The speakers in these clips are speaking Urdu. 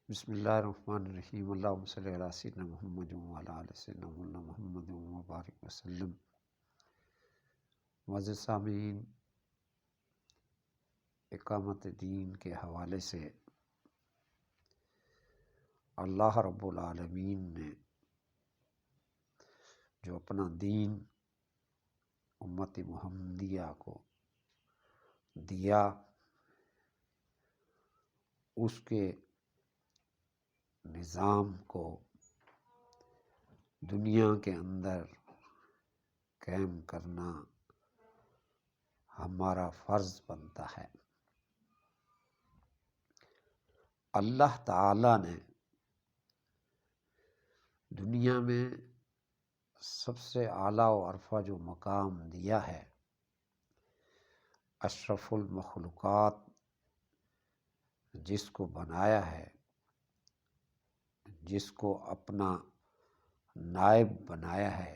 بسم اللہ الرحمن الرحیم، اللہم صلی علی سیدنا محمد وعلی آل سیدنا محمد وبارک وسلم۔ معزز سامعین، اقامت دین کے حوالے سے اللہ رب العالمین نے جو اپنا دین امت محمدیہ کو دیا، اس کے نظام کو دنیا کے اندر قائم کرنا ہمارا فرض بنتا ہے۔ اللہ تعالی نے دنیا میں سب سے اعلیٰ و عرفہ جو مقام دیا ہے، اشرف المخلوقات جس کو بنایا ہے، جس کو اپنا نائب بنایا ہے،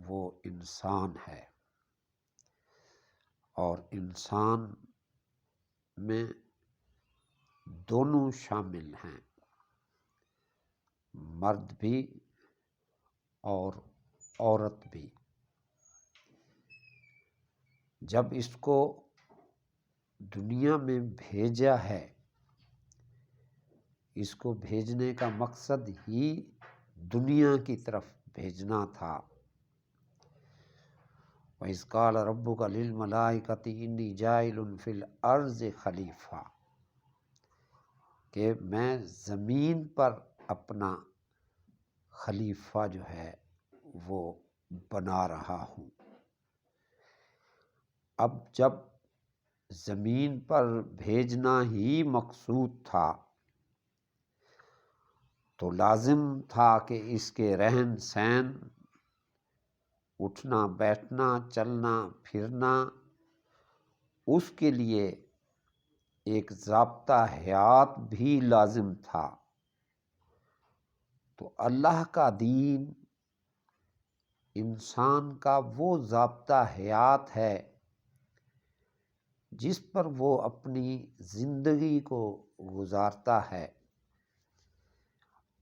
وہ انسان ہے۔ اور انسان میں دونوں شامل ہیں، مرد بھی اور عورت بھی۔ جب اس کو دنیا میں بھیجا ہے، اس کو بھیجنے کا مقصد ہی دنیا کی طرف بھیجنا تھا۔ وَإِذْ قَالَ رَبُّكَ لِلْمَلَائِكَةِ إِنِّي جَاعِلٌ فِي الْأَرْضِ خلیفہ، کہ میں زمین پر اپنا خلیفہ جو ہے وہ بنا رہا ہوں۔ اب جب زمین پر بھیجنا ہی مقصود تھا تو لازم تھا کہ اس کے رہن سہن، اٹھنا بیٹھنا، چلنا پھرنا، اس کے لیے ایک ضابطہ حیات بھی لازم تھا۔ تو اللہ کا دین انسان کا وہ ضابطہ حیات ہے جس پر وہ اپنی زندگی کو گزارتا ہے،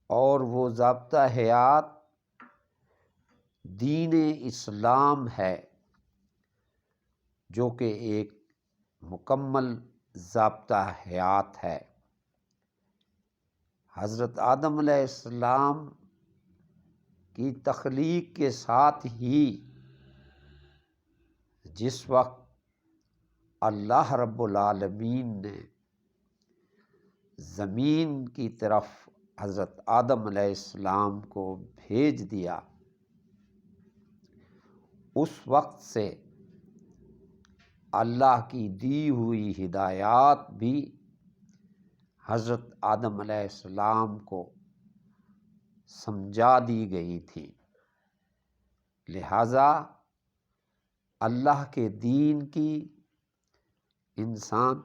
اور وہ ضابطہ حیات دین اسلام ہے، جو کہ ایک مکمل ضابطہ حیات ہے۔ حضرت آدم علیہ السلام کی تخلیق کے ساتھ ہی جس وقت اللہ رب العالمین نے زمین کی طرف حضرت آدم علیہ السلام کو بھیج دیا، اس وقت سے اللہ کی دی ہوئی ہدایات بھی حضرت آدم علیہ السلام کو سمجھا دی گئی تھی۔ لہٰذا اللہ کے دین کی، انسان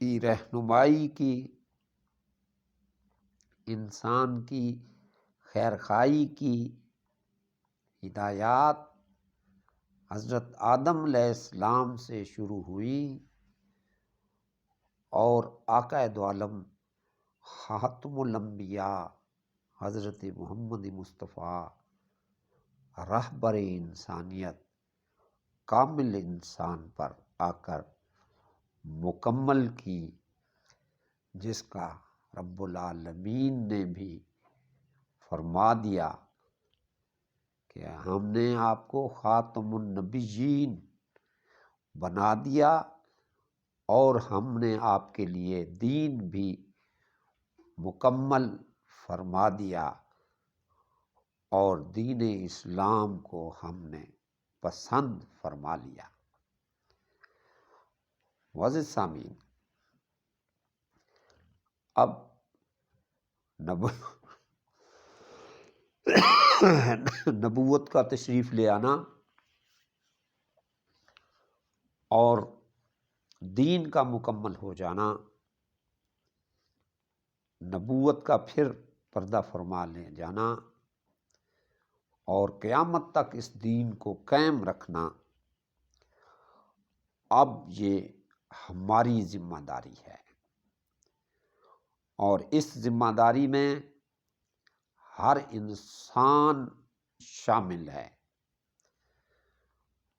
کی رہنمائی کی، انسان کی خیرخواہی کی ہدایات حضرت آدم علیہ السلام سے شروع ہوئی، اور آقا دو عالم خاتم الانبیاء حضرت محمد مصطفیٰ رہبر انسانیت، کامل انسان پر آ کر مکمل کی، جس کا رب العالمین نے بھی فرما دیا کہ ہم نے آپ کو خاتم النبیین بنا دیا، اور ہم نے آپ کے لیے دین بھی مکمل فرما دیا، اور دین اسلام کو ہم نے پسند فرما لیا۔ معزز سامعین، اب نبوت کا تشریف لے آنا اور دین کا مکمل ہو جانا، نبوت کا پھر پردہ فرما لے جانا، اور قیامت تک اس دین کو قائم رکھنا، اب یہ ہماری ذمہ داری ہے۔ اور اس ذمہ داری میں ہر انسان شامل ہے،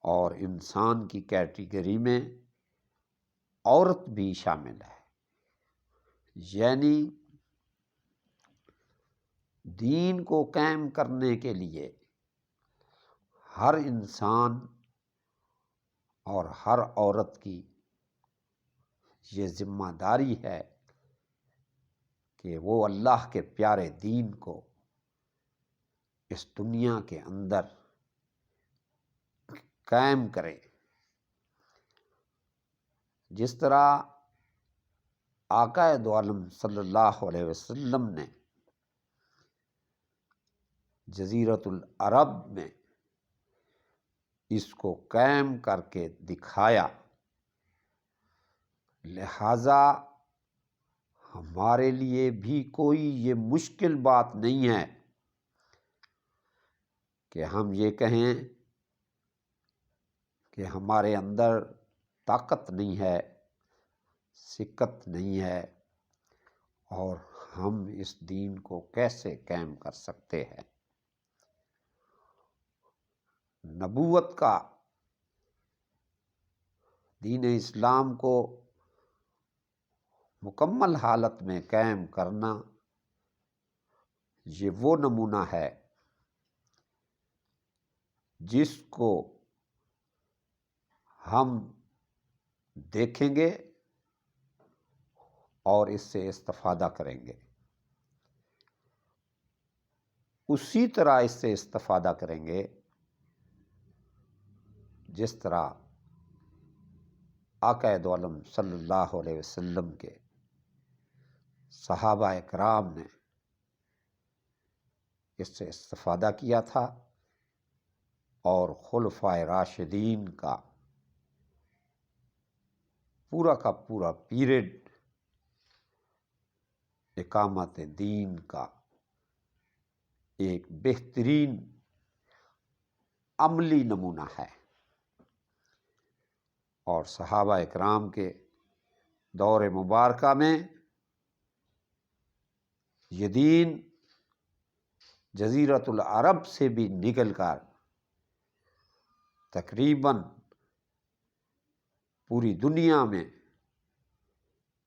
اور انسان کی کیٹیگری میں عورت بھی شامل ہے، یعنی دین کو قائم کرنے کے لیے ہر انسان اور ہر عورت کی یہ ذمہ داری ہے کہ وہ اللہ کے پیارے دین کو اس دنیا کے اندر قائم کرے۔ جس طرح آقا دو عالم صلی اللہ علیہ وسلم نے جزیرۃ العرب میں اس کو قائم کر کے دکھایا، لہذا ہمارے لیے بھی کوئی یہ مشکل بات نہیں ہے کہ ہم یہ کہیں کہ ہمارے اندر طاقت نہیں ہے، سکت نہیں ہے، اور ہم اس دین کو کیسے قائم کر سکتے ہیں۔ نبوت کا، دین اسلام کو مکمل حالت میں قائم کرنا، یہ وہ نمونہ ہے جس کو ہم دیکھیں گے اور اس سے استفادہ کریں گے، اسی طرح اس سے استفادہ کریں گے جس طرح آقا دو عالم صلی اللہ علیہ وسلم کے صحابہ کرام نے اس سے استفادہ کیا تھا، اور خلفائے راشدین کا پورا پیریڈ اقامت دین کا ایک بہترین عملی نمونہ ہے۔ اور صحابہ اکرام کے دور مبارکہ میں یہ دین جزیرۃ العرب سے بھی نکل کر تقریباً پوری دنیا میں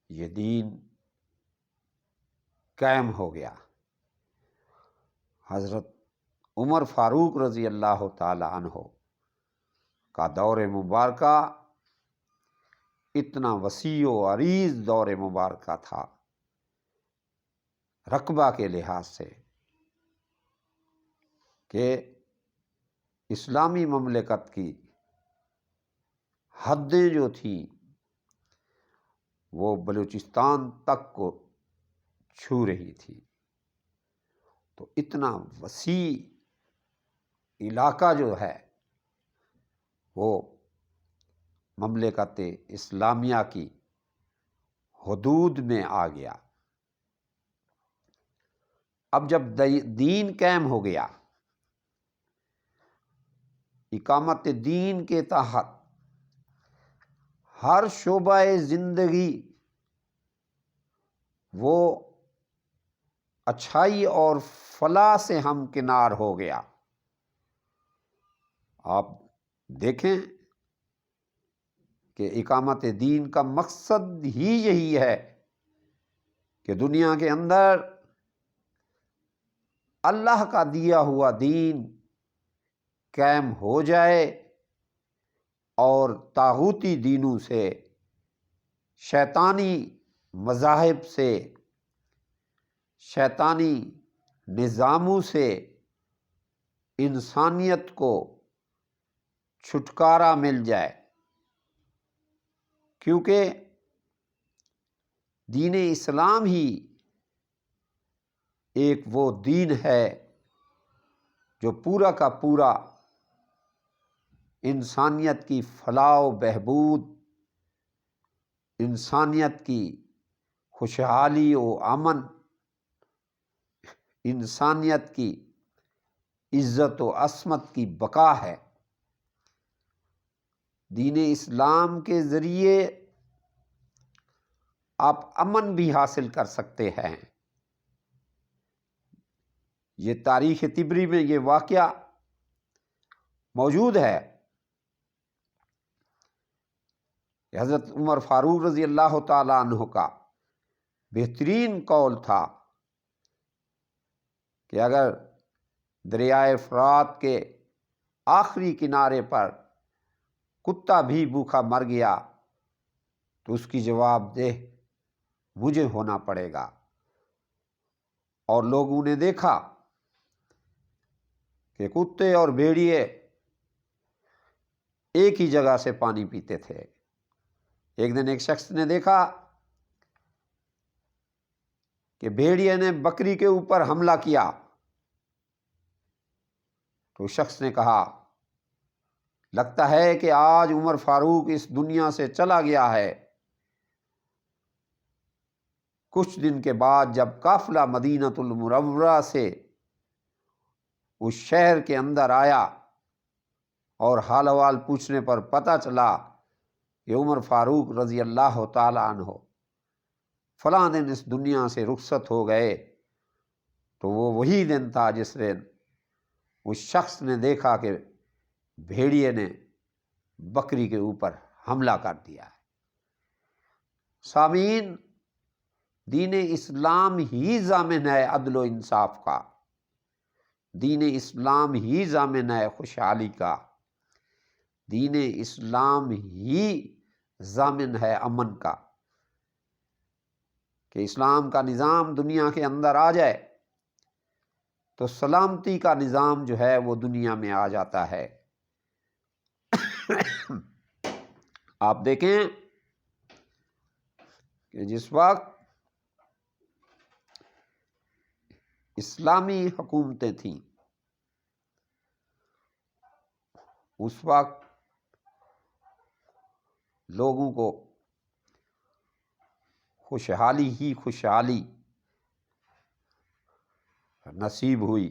یہ دین قائم ہو گیا۔ حضرت عمر فاروق رضی اللہ تعالی عنہ کا دور مبارکہ اتنا وسیع و عریض دور مبارکہ تھا رقبہ کے لحاظ سے کہ اسلامی مملکت کی حدیں جو تھیں وہ بلوچستان تک کو چھو رہی تھی، تو اتنا وسیع علاقہ جو ہے وہ مملکت اسلامیہ کی حدود میں آ گیا۔ اب جب دین قائم ہو گیا، اقامت دین کے تحت ہر شعبہ زندگی وہ اچھائی اور فلاح سے ہمکنار ہو گیا۔ آپ دیکھیں کہ اقامت دین کا مقصد ہی یہی ہے کہ دنیا کے اندر اللہ کا دیا ہوا دین قائم ہو جائے، اور طاغوتی دینوں سے، شیطانی مذاہب سے، شیطانی نظاموں سے انسانیت کو چھٹکارا مل جائے، کیونکہ دین اسلام ہی ایک وہ دین ہے جو پورا کا پورا انسانیت کی فلاح و بہبود، انسانیت کی خوشحالی و امن، انسانیت کی عزت و عصمت کی بقا ہے۔ دین اسلام کے ذریعے آپ امن بھی حاصل کر سکتے ہیں۔ یہ تاریخ طبری میں یہ واقعہ موجود ہے کہ حضرت عمر فاروق رضی اللہ تعالیٰ عنہ کا بہترین قول تھا کہ اگر دریائے فرات کے آخری کنارے پر کتا بھی بھوکا مر گیا تو اس کی جواب دہ مجھے ہونا پڑے گا۔ اور لوگوں نے دیکھا کہ کتے اور بھیڑیے ایک ہی جگہ سے پانی پیتے تھے۔ ایک دن ایک شخص نے دیکھا کہ بھیڑیے نے بکری کے اوپر حملہ کیا، تو شخص نے کہا لگتا ہے کہ آج عمر فاروق اس دنیا سے چلا گیا ہے۔ کچھ دن کے بعد جب قافلہ مدینۃ المنورہ سے اس شہر کے اندر آیا اور حال احوال پوچھنے پر پتہ چلا کہ عمر فاروق رضی اللہ تعالی عنہ فلاں دن اس دنیا سے رخصت ہو گئے، تو وہ وہی دن تھا جس دن اس شخص نے دیکھا کہ بھیڑیے نے بکری کے اوپر حملہ کر دیا ہے۔ سامعین، دین اسلام ہی ضامن ہے عدل و انصاف کا، دین اسلام ہی ضامن ہے خوشحالی کا، دین اسلام ہی ضامن ہے امن کا۔ کہ اسلام کا نظام دنیا کے اندر آ جائے تو سلامتی کا نظام جو ہے وہ دنیا میں آ جاتا ہے۔ آپ دیکھیں کہ جس وقت اسلامی حکومتیں تھیں اس وقت لوگوں کو خوشحالی ہی خوشحالی نصیب ہوئی،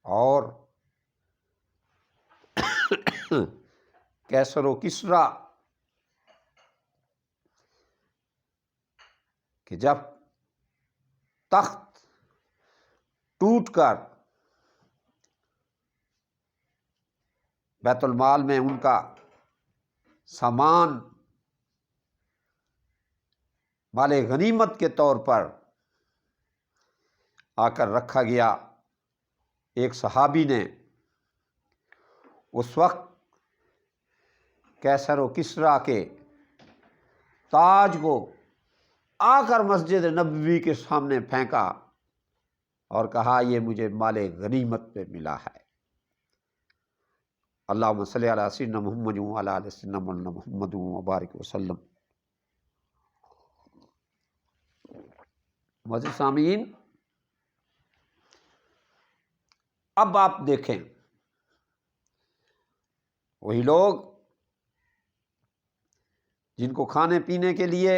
اور کیسر و کسریٰ کہ جب تخت ٹوٹ کر بیت المال میں ان کا سامان مال غنیمت کے طور پر آ کر رکھا گیا، ایک صحابی نے اس وقت کیسر و کسریٰ کے تاج کو آ کر مسجد نبوی کے سامنے پھینکا اور کہا یہ مجھے مال غنیمت پہ ملا ہے۔ اللہم صلی علی سیدنا محمد وعلی آل سیدنا محمد وبارک وسلم۔ معزز سامعین، اب آپ دیکھیں وہی لوگ جن کو کھانے پینے کے لیے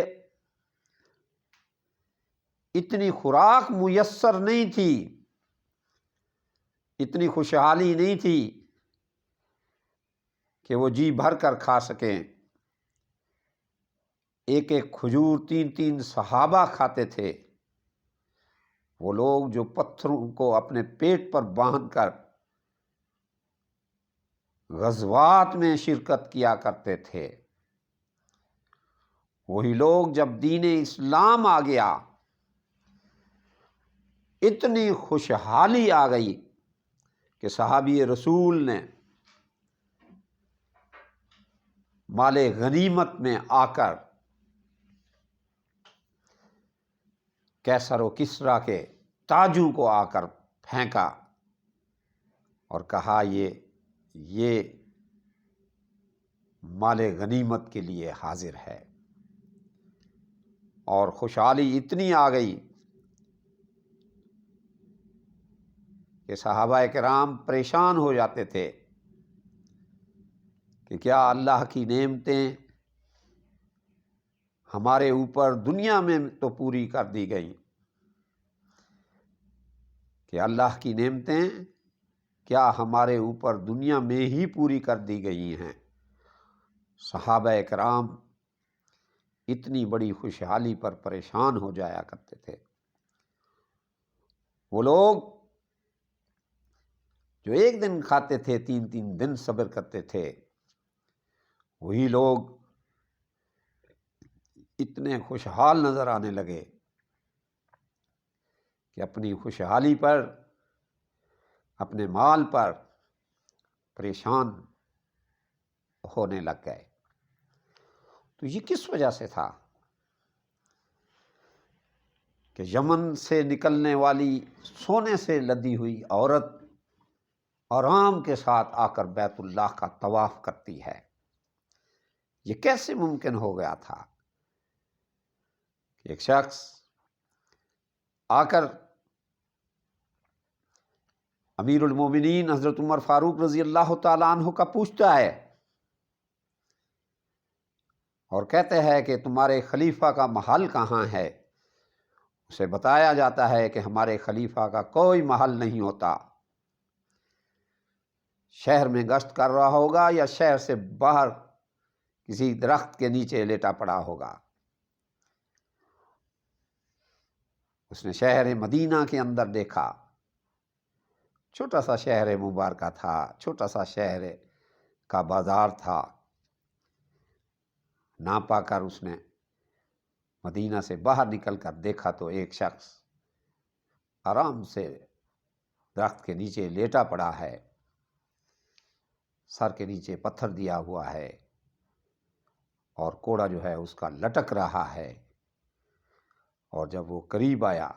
اتنی خوراک میسر نہیں تھی، اتنی خوشحالی نہیں تھی کہ وہ جی بھر کر کھا سکیں، ایک ایک کھجور 3 صحابہ کھاتے تھے، وہ لوگ جو پتھروں کو اپنے پیٹ پر باندھ کر غزوات میں شرکت کیا کرتے تھے، وہی لوگ جب دین اسلام آ گیا اتنی خوشحالی آ گئی کہ صحابی رسول نے مال غنیمت میں آ کر کیسر و کسریٰ کے تاجوں کو آ کر پھینکا اور کہا یہ مال غنیمت کے لیے حاضر ہے، اور خوشحالی اتنی آ گئی کہ صحابہ کرام پریشان ہو جاتے تھے کہ کیا اللہ کی نعمتیں ہمارے اوپر دنیا میں تو پوری کر دی گئی، کہ اللہ کی نعمتیں کیا ہمارے اوپر دنیا میں ہی پوری کر دی گئی ہیں۔ صحابہ کرام اتنی بڑی خوشحالی پر پریشان ہو جایا کرتے تھے۔ وہ لوگ جو ایک دن کھاتے تھے 3 دن صبر کرتے تھے، وہی لوگ اتنے خوشحال نظر آنے لگے کہ اپنی خوشحالی پر، اپنے مال پر پریشان ہونے لگ گئے۔ تو یہ کس وجہ سے تھا کہ یمن سے نکلنے والی سونے سے لدی ہوئی عورت آرام کے ساتھ آ کر بیت اللہ کا طواف کرتی ہے؟ یہ کیسے ممکن ہو گیا تھا کہ ایک شخص آ کر امیر المومنین حضرت عمر فاروق رضی اللہ تعالیٰ عنہ کا پوچھتا ہے اور کہتے ہیں کہ تمہارے خلیفہ کا محل کہاں ہے؟ اسے بتایا جاتا ہے کہ ہمارے خلیفہ کا کوئی محل نہیں ہوتا، شہر میں گشت کر رہا ہوگا یا شہر سے باہر کسی درخت کے نیچے لیٹا پڑا ہوگا۔ اس نے شہر مدینہ کے اندر دیکھا، چھوٹا سا شہر مبارکہ تھا، چھوٹا سا شہر کا بازار تھا۔ نہ پا کر اس نے مدینہ سے باہر نکل کر دیکھا تو ایک شخص آرام سے درخت کے نیچے لیٹا پڑا ہے، سر کے نیچے پتھر دیا ہوا ہے اور کوڑا جو ہے اس کا لٹک رہا ہے۔ اور جب وہ قریب آیا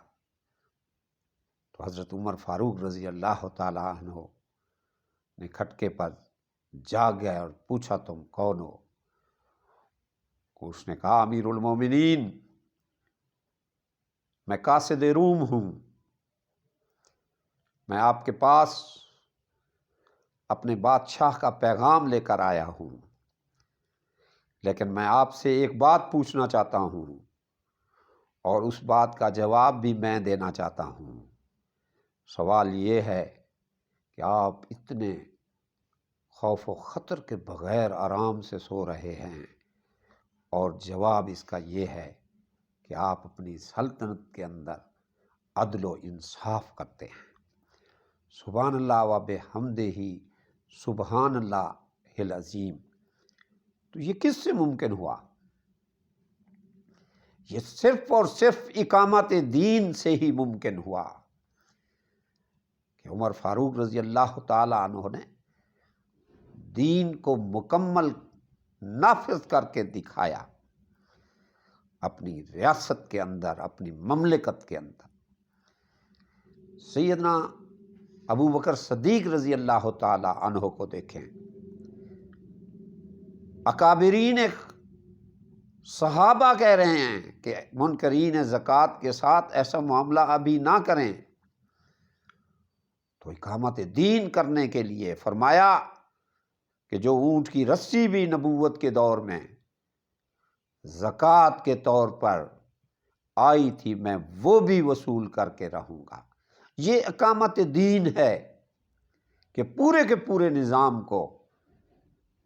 تو حضرت عمر فاروق رضی اللہ تعالیٰ عنہ نے کھٹکے پر جاگ گئے اور پوچھا تم کون ہو؟ اس نے کہا امیر المومنین، میں قاصد روم ہوں، میں آپ کے پاس اپنے بادشاہ کا پیغام لے کر آیا ہوں، لیکن میں آپ سے ایک بات پوچھنا چاہتا ہوں اور اس بات کا جواب بھی میں دینا چاہتا ہوں۔ سوال یہ ہے کہ آپ اتنے خوف و خطر کے بغیر آرام سے سو رہے ہیں، اور جواب اس کا یہ ہے کہ آپ اپنی سلطنت کے اندر عدل و انصاف کرتے ہیں۔ سبحان اللہ و بحمدہ، سبحان اللہ العظیم۔ تو یہ کس سے ممکن ہوا؟ یہ صرف اور صرف اقامت دین سے ہی ممکن ہوا کہ عمر فاروق رضی اللہ تعالیٰ عنہ نے دین کو مکمل نافذ کر کے دکھایا اپنی ریاست کے اندر، اپنی مملکت کے اندر۔ سیدنا ابو بکر صدیق رضی اللہ تعالیٰ عنہ کو دیکھیں، اکابرین صحابہ کہہ رہے ہیں کہ منکرین زکوٰۃ کے ساتھ ایسا معاملہ ابھی نہ کریں، تو اقامت دین کرنے کے لیے فرمایا کہ جو اونٹ کی رسی بھی نبوت کے دور میں زکوٰۃ کے طور پر آئی تھی، میں وہ بھی وصول کر کے رہوں گا۔ یہ اقامت دین ہے کہ پورے کے پورے نظام کو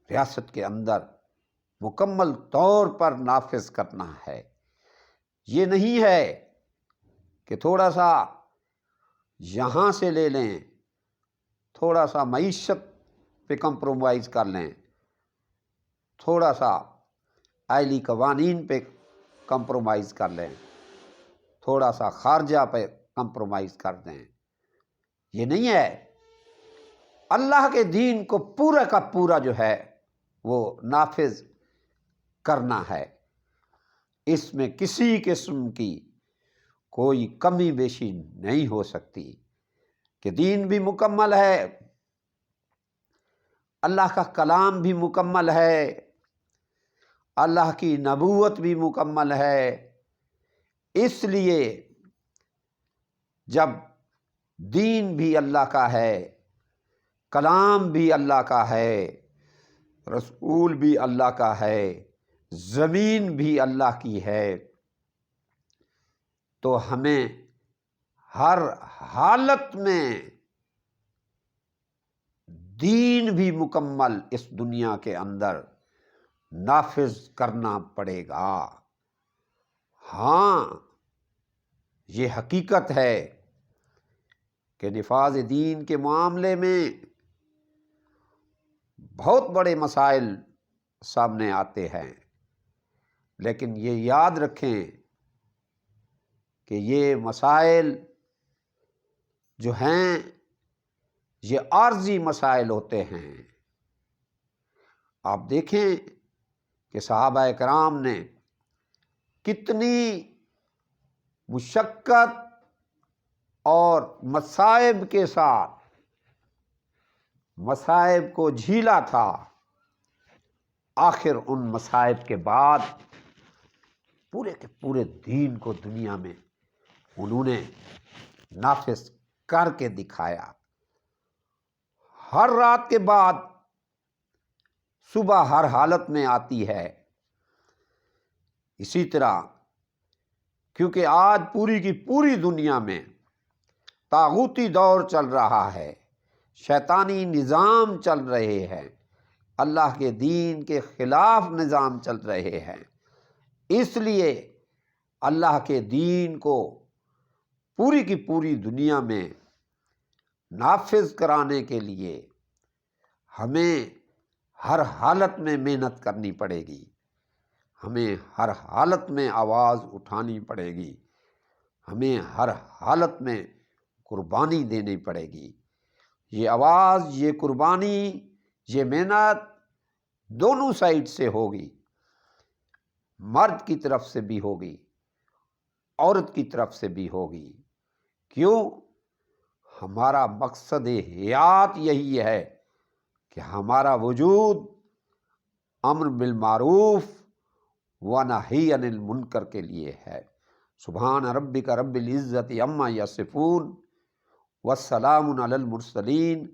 ریاست کے اندر مکمل طور پر نافذ کرنا ہے۔ یہ نہیں ہے کہ تھوڑا سا یہاں سے لے لیں، تھوڑا سا معیشت پہ کمپرومائز کر لیں، تھوڑا سا آئلی قوانین پہ کمپرومائز کر لیں، تھوڑا سا خارجہ پہ کمپرومائز کر دیں۔ یہ نہیں ہے، اللہ کے دین کو پورا کا پورا جو ہے وہ نافذ کرنا ہے۔ اس میں کسی قسم کی کوئی کمی بیشی نہیں ہو سکتی کہ دین بھی مکمل ہے، اللہ کا کلام بھی مکمل ہے، اللہ کی نبوت بھی مکمل ہے۔ اس لیے جب دین بھی اللہ کا ہے، کلام بھی اللہ کا ہے، رسول بھی اللہ کا ہے، زمین بھی اللہ کی ہے، تو ہمیں ہر حالت میں دین بھی مکمل اس دنیا کے اندر نافذ کرنا پڑے گا۔ ہاں یہ حقیقت ہے کہ نفاذ دین کے معاملے میں بہت بڑے مسائل سامنے آتے ہیں، لیکن یہ یاد رکھیں کہ یہ مسائل جو ہیں یہ عارضی مسائل ہوتے ہیں۔ آپ دیکھیں کہ صحابہ کرام نے کتنی مشقت اور مصائب کے ساتھ مصائب کو جھیلا تھا، آخر ان مصائب کے بعد پورے کے پورے دین کو دنیا میں انہوں نے نافذ کر کے دکھایا۔ ہر رات کے بعد صبح ہر حالت میں آتی ہے۔ اسی طرح کیونکہ آج پوری کی پوری دنیا میں طاغوتی دور چل رہا ہے، شیطانی نظام چل رہے ہیں، اللہ کے دین کے خلاف نظام چل رہے ہیں، اس لیے اللہ کے دین کو پوری کی پوری دنیا میں نافذ کرانے کے لیے ہمیں ہر حالت میں محنت کرنی پڑے گی، ہمیں ہر حالت میں آواز اٹھانی پڑے گی، ہمیں ہر حالت میں قربانی دینی پڑے گی۔ یہ آواز، یہ قربانی، یہ محنت دونوں سائڈ سے ہوگی، مرد کی طرف سے بھی ہوگی، عورت کی طرف سے بھی ہوگی۔ کیوں؟ ہمارا مقصد حیات یہی ہے کہ ہمارا وجود امر بالمعروف و نہی عن المنکر کے لیے ہے۔ سبحان ربک رب العزت عما یصفون والسلام علی المرسلین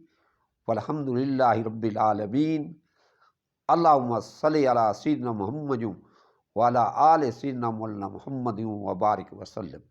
والحمد للہ رب العالمین۔ اللہم صلی علی سیدنا محمد وعلی آل سیدنا مولانا محمد وبارک وسلم۔